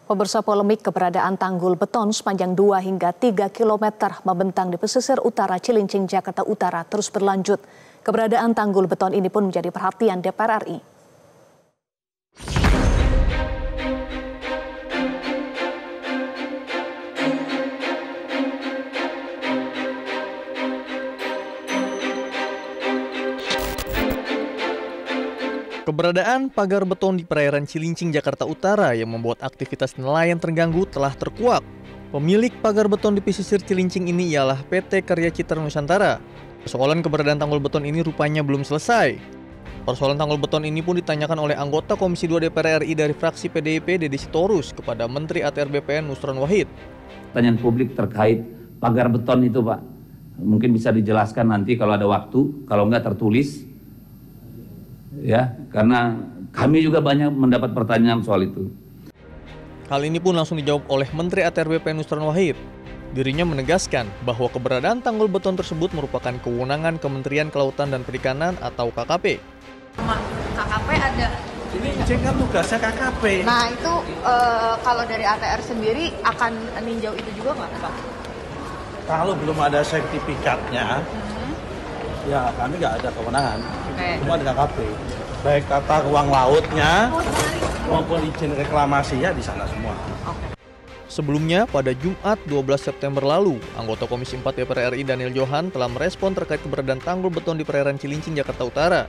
Pemirsa, polemik keberadaan tanggul beton sepanjang 2 hingga 3 km membentang di pesisir utara Cilincing, Jakarta Utara terus berlanjut. Keberadaan tanggul beton ini pun menjadi perhatian DPR RI. Keberadaan pagar beton di perairan Cilincing, Jakarta Utara yang membuat aktivitas nelayan terganggu telah terkuak. Pemilik pagar beton di pesisir Cilincing ini ialah PT Karya Citra Nusantara. Persoalan keberadaan tanggul beton ini rupanya belum selesai. Persoalan tanggul beton ini pun ditanyakan oleh anggota Komisi 2 DPR RI dari fraksi PDIP Deddy Sitorus kepada Menteri ATR BPN Nusron Wahid. Pertanyaan publik terkait pagar beton itu, Pak, mungkin bisa dijelaskan nanti kalau ada waktu, kalau nggak tertulis. Ya, karena kami juga banyak mendapat pertanyaan soal itu. Hal ini pun langsung dijawab oleh Menteri ATR BPN Nusron Wahid. Dirinya menegaskan bahwa keberadaan tanggul beton tersebut merupakan kewenangan Kementerian Kelautan dan Perikanan atau KKP. KKP ada. Ini kan tugasnya KKP. Nah itu kalau dari ATR sendiri akan ninjau itu juga nggak, Pak? Kalau belum ada sertifikatnya, ya kami nggak ada kewenangan. Cuma di KKP. Baik tata ruang lautnya maupun izin reklamasinya di sana semua. Sebelumnya, pada Jumat 12 September lalu, anggota Komisi 4 DPR RI Daniel Johan telah merespon terkait keberadaan tanggul beton di perairan Cilincing, Jakarta Utara.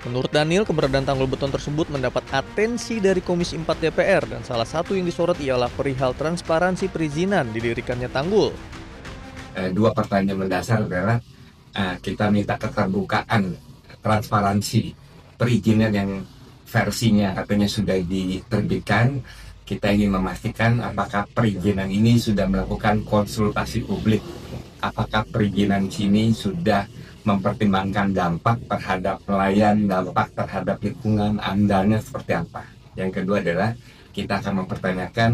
Menurut Daniel, keberadaan tanggul beton tersebut mendapat atensi dari Komisi 4 DPR dan salah satu yang disorot ialah perihal transparansi perizinan didirikannya tanggul. Dua pertanyaan mendasar adalah kita minta keterbukaan, transparansi perizinan yang versinya katanya sudah diterbitkan. Kita ingin memastikan apakah perizinan ini sudah melakukan konsultasi publik, apakah perizinan sini sudah mempertimbangkan dampak terhadap nelayan, dampak terhadap lingkungan, amdalnya seperti apa. Yang kedua adalah kita akan mempertanyakan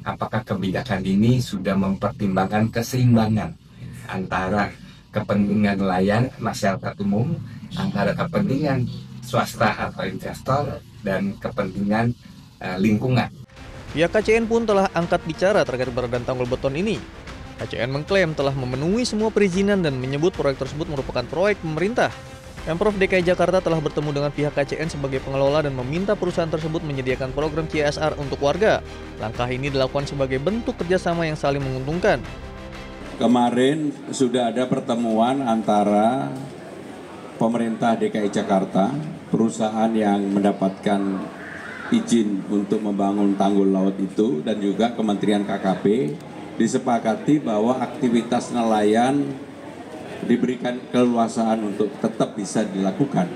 apakah kebijakan ini sudah mempertimbangkan keseimbangan antara kepentingan nelayan, masyarakat umum, antara kepentingan swasta atau investor, dan kepentingan lingkungan. Pihak KCN pun telah angkat bicara terkait keberadaan tanggul beton ini. KCN mengklaim telah memenuhi semua perizinan dan menyebut proyek tersebut merupakan proyek pemerintah. Pemprov DKI Jakarta telah bertemu dengan pihak KCN sebagai pengelola dan meminta perusahaan tersebut menyediakan program CSR untuk warga. Langkah ini dilakukan sebagai bentuk kerjasama yang saling menguntungkan. Kemarin sudah ada pertemuan antara pemerintah DKI Jakarta, perusahaan yang mendapatkan izin untuk membangun tanggul laut itu, dan juga Kementerian KKP, disepakati bahwa aktivitas nelayan diberikan keleluasaan untuk tetap bisa dilakukan.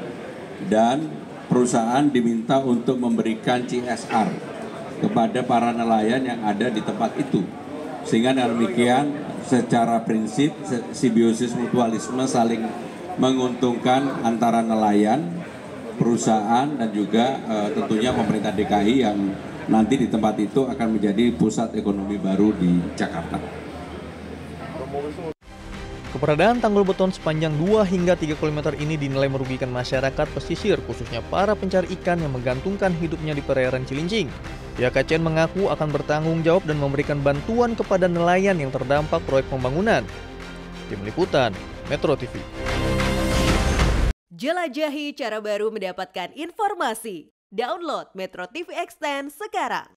Dan perusahaan diminta untuk memberikan CSR kepada para nelayan yang ada di tempat itu. Sehingga dengan demikian secara prinsip simbiosis mutualisme saling menguntungkan antara nelayan, perusahaan, dan juga tentunya pemerintah DKI yang nanti di tempat itu akan menjadi pusat ekonomi baru di Jakarta. Keberadaan tanggul beton sepanjang 2 hingga 3 km ini dinilai merugikan masyarakat pesisir, khususnya para pencari ikan yang menggantungkan hidupnya di perairan Cilincing. Pihak KCN mengaku akan bertanggung jawab dan memberikan bantuan kepada nelayan yang terdampak proyek pembangunan. Tim Liputan, Metro TV. Jelajahi cara baru mendapatkan informasi. Download Metro TV Extend sekarang.